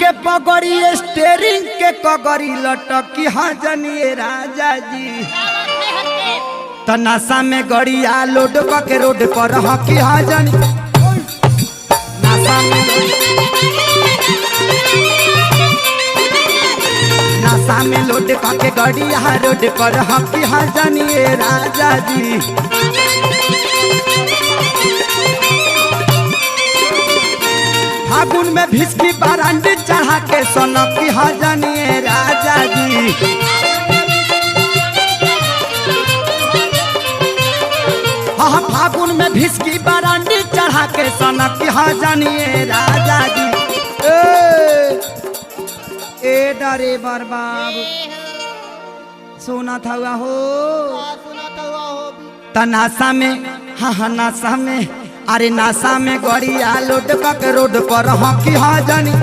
के पगड़ी स्टेरिंग के कगड़ी लटकी हाँ जनिए राजा जी। तनासा में गड़िया लोड के रोड पर हकी हाँ जनी। नासा में लोड के गड़िया रोड पर हकी हाँ जनिए राजा जी। फागुन में भिस्की बारांडी चढ़ा के सोनकी हाँ जनिए राजा जी। हाँ फागुन में भिस्की बारांडी चढ़ा के सोनकी हाँ जनिए राजा जी। ए डरे बरबाबू सुना था हो तनासा में। हाँ नासा में, अरे नासा में गड़िया लोड के रोड पर हकी हाँ जनी।